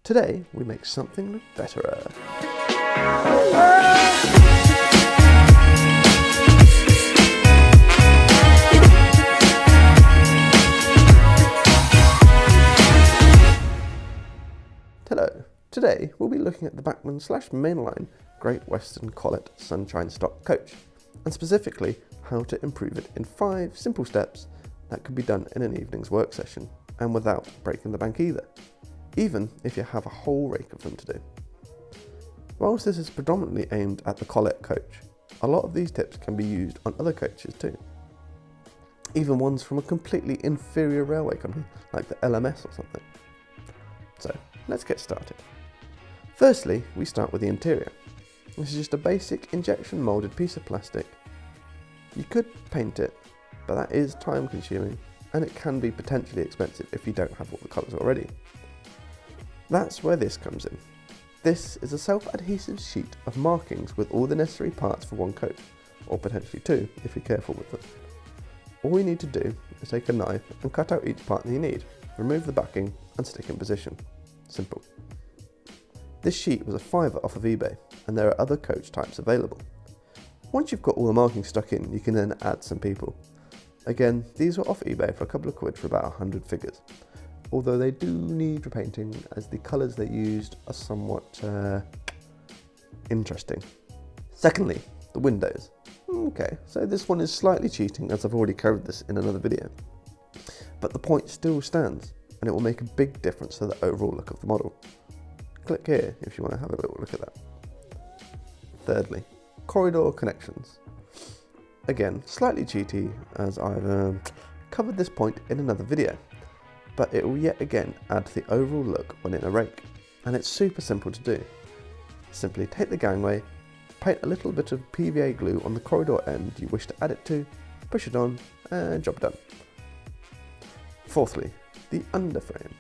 Today we make something look better. Hello, today we'll be looking at the Bachmann / Mainline Great Western Collett Sunshine Stock Coach, and specifically how to improve it in 5 simple steps that can be done in an evening's work session and without breaking the bank either, even if you have a whole rake of them to do. Whilst this is predominantly aimed at the Collett coach, a lot of these tips can be used on other coaches too, even ones from a completely inferior railway company like the LMS or something. So let's get started. Firstly, we start with the interior. This is just a basic injection molded piece of plastic. You could paint it, but that is time consuming and it can be potentially expensive if you don't have all the colours already. That's where this comes in. This is a self-adhesive sheet of markings with all the necessary parts for one coat, or potentially 2 if you're careful with them. All you need to do is take a knife and cut out each part that you need, remove the backing and stick in position. Simple. This sheet was a £5 off of eBay, and there are other coach types available. Once you've got all the markings stuck in, you can then add some people. Again, these were off eBay for a couple of quid for about 100 figures, although they do need repainting as the colours they used are somewhat interesting. Secondly, the windows. Okay, so this one is slightly cheating as I've already covered this in another video, but the point still stands and it will make a big difference to the overall look of the model. Click here if you want to have a little look at that. Thirdly, corridor connections. Again, slightly cheaty as I've covered this point in another video, but it will yet again add to the overall look when in a rake, and it's super simple to do. Simply take the gangway, paint a little bit of PVA glue on the corridor end you wish to add it to, push it on, and job done. Fourthly, the underframe.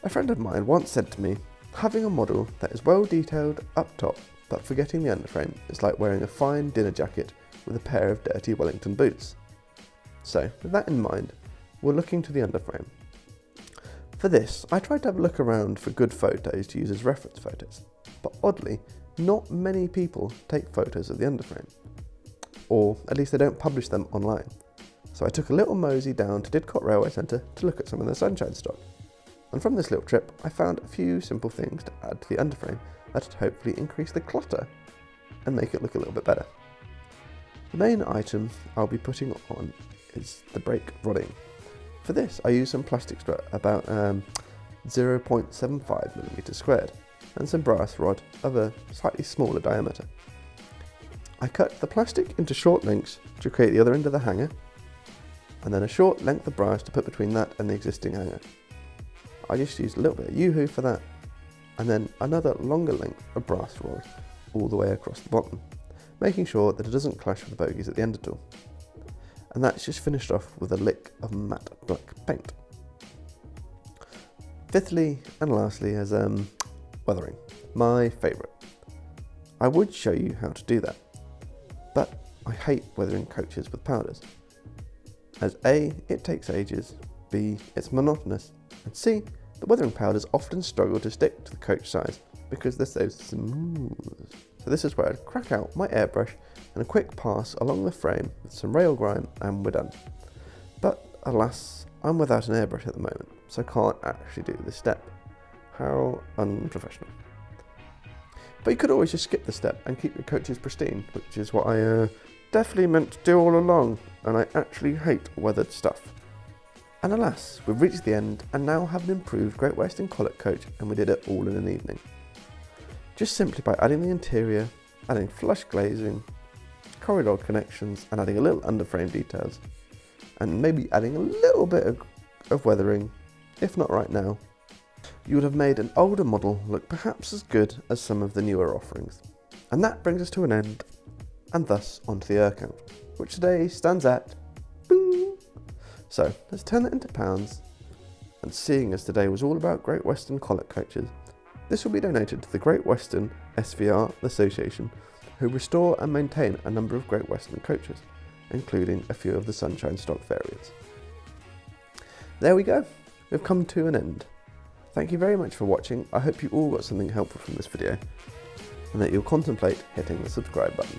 A friend of mine once said to me, having a model that is well detailed up top but forgetting the underframe is like wearing a fine dinner jacket with a pair of dirty Wellington boots. So with that in mind, we're looking to the underframe. For this, I tried to have a look around for good photos to use as reference photos, but oddly, not many people take photos of the underframe, or at least they don't publish them online. So I took a little mosey down to Didcot Railway Centre to look at some of the sunshine stock. And from this little trip, I found a few simple things to add to the underframe that would hopefully increase the clutter and make it look a little bit better. The main item I'll be putting on is the brake rodding. For this, I used some plastic strut about 0.75mm squared and some brass rod of a slightly smaller diameter. I cut the plastic into short lengths to create the other end of the hanger, and then a short length of brass to put between that and the existing hanger. I just used a little bit of Yoo-hoo for that, and then another longer length of brass rod all the way across the bottom, making sure that it doesn't clash with the bogies at the end at all. And that's just finished off with a lick of matte black paint. Fifthly and lastly is weathering, my favourite. I would show you how to do that, but I hate weathering coaches with powders, as A, it takes ages, B, it's monotonous, and C, the weathering powders often struggle to stick to the coach size because they're so smooth. So this is where I'd crack out my airbrush and a quick pass along the frame with some rail grime and we're done. But alas, I'm without an airbrush at the moment, so I can't actually do this step. How unprofessional. But you could always just skip the step and keep your coaches pristine, which is what I definitely meant to do all along, and I actually hate weathered stuff. And alas, we've reached the end and now have an improved Great Western Collett coach, and we did it all in an evening. Just simply by adding the interior, adding flush glazing, corridor connections, and adding a little underframe details, and maybe adding a little bit of weathering, if not right now, you would have made an older model look perhaps as good as some of the newer offerings. And that brings us to an end, and thus onto the ER count, which today stands at boom. So let's turn that into pounds, and seeing as today was all about Great Western Collett coaches, this will be donated to the Great Western SVR Association, who restore and maintain a number of Great Western coaches, including a few of the Sunshine stock variants. There we go, we've come to an end. Thank you very much for watching. I hope you all got something helpful from this video and that you'll contemplate hitting the subscribe button.